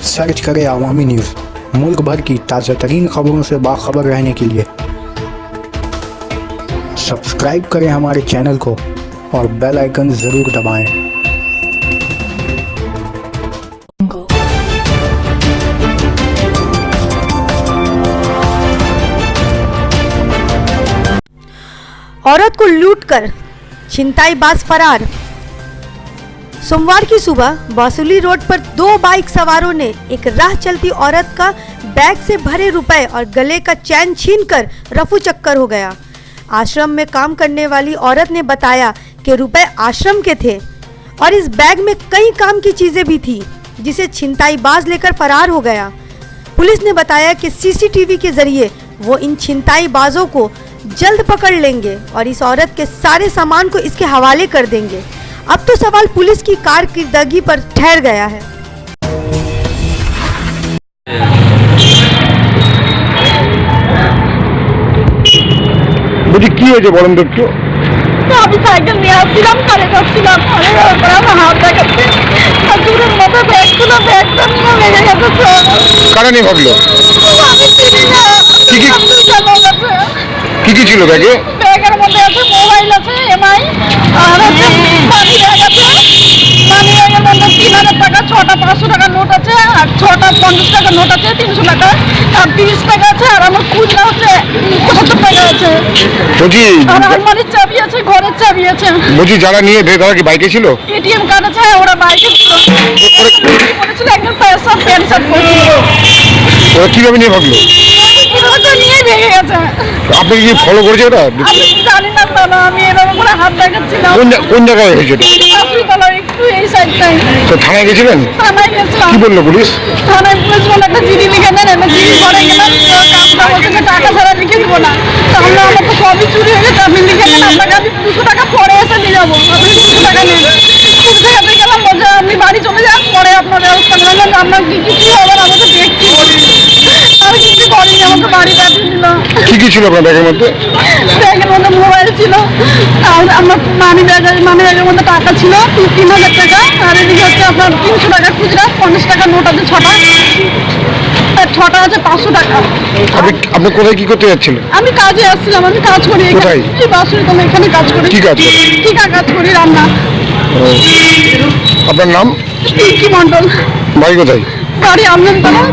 Search करें अवामी news. मुल्क भर की ताज़ा तरीन खबरों से बाखबर रहने के लिए सब्सक्राइब करें हमारे चैनल को और बेल आइकन ज़रूर दबाएं। औरत को लूटकर छिनताईबाज फरार। सोमवार की सुबह बासुली रोड पर दो बाइक सवारों ने एक राह चलती औरत का बैग से भरे रुपए और गले का चैन छीनकर रफू चक्कर हो गया। आश्रम में काम करने वाली औरत ने बताया कि रुपए आश्रम के थे और इस बैग में कई काम की चीजें भी थी, जिसे छिनताईबाज लेकर फरार हो गया। पुलिस ने बताया कि सीसीटीवी के जरिए वो इन छिनताईबाजों को जल्द पकड़ लेंगे और इस औरत के सारे सामान को इसके हवाले कर देंगे। अब तो सवाल पुलिस की कारकर्दगी पर ठहर गया है। বুঝি কি হয়েছে বলেন তো একটু। আমি সাইকেল নিয়ে আসছিলাম, ঘরে যাচ্ছিলাম, ঘরে যাওয়ার পর আমার হাত দেখাচ্ছে দূরের মতো ব্যাগগুলো, ব্যাগটা নিয়ে লেগে গেছে। কারা নিয়ে ভাবলো? আমি চিনি না। কি কি ছিল ব্যাগে? ব্যাগের মধ্যে আছে মোবাইল আছে, এমআই, আর আছে মানি ব্যাগ আছে। মানি ব্যাগের মধ্যে 3000 টাকা, 6টা 500 টাকার নোট আছে, আর 6টা 50 টাকার নোট আছে, 300 টাকা, আর 30 টাকা আছে, আর আমার খুচরা হচ্ছে 70 টাকা আছে। বুঝি আর আলমারির চাবি আছে, ঘরের চাবি আছে। বুঝি যারা নিয়ে তারা কি বাইকে ছিল? এটিএম কার্ড আছে, ওরা বাইকে ছিল। বলেছিল একজন পয়সা প্যান্ট শার্ট পরেছিল। ওরা কিভাবে নিয়ে ভাবলো? কিভাবে নিয়ে ভেঙে গেছে। আপনি কি ফলো করেছে ওটা? আমি জানি না দাদা, আমি এরকম করে হাত দেখাচ্ছিলাম। কোন জায়গায় হয়েছে এটা? একটু এই সাইডটাই। তো থানায় গেছিলেন? থানায় গেছিলাম। কি বললো পুলিশ? থানায় পুলিশ বলে একটা জিডি লিখে দেন, একটা জিডি ঘরে গেলাম, কাজটা বলছে যে টাকা ছাড়া লিখে দিব না। তাহলে আমার তো সবই চুরি হয়ে গেছে, আপনি লিখে দেন, আপনাকে আমি 200 টাকা পরে এসে দিয়ে যাবো, আপনি 200 টাকা নেন। পুলিশ দেখাতে গেলাম, বলছে আপনি বাড়ি চলে যান, পরে আপনার ব্যবস্থা নেবেন। আপনার কি কিছু হবে আমাকে দেখছি, আর কিছু করেনি, আমাকে বাড়ি পাঠিয়ে দিল। কি কি ছিল আপনার ব্যাগের মধ্যে? ব্যাগের মধ্যে মোবাইল ছিল, আর আমার মানি ব্যাগের মধ্যে টাকা ছিল 3000 টাকা, আর এদিকে হচ্ছে আপনার 300 টাকা খুচরা, 50 টাকা নোট আছে 6টা, আর 6টা আছে 500 টাকা। আপনি কোথায় কি করতে যাচ্ছিলেন? আমি কাজে আসছিলাম, আমি কাজ করি কোথায়? এই বাসুরি, তো এখানে কাজ করি। কি কাজ করেন? ঠিকা কাজ করি, রান্না। আপনার নাম? কি মন্ডল। বাড়ি কোথায়? বাড়ি আমদানিতলা।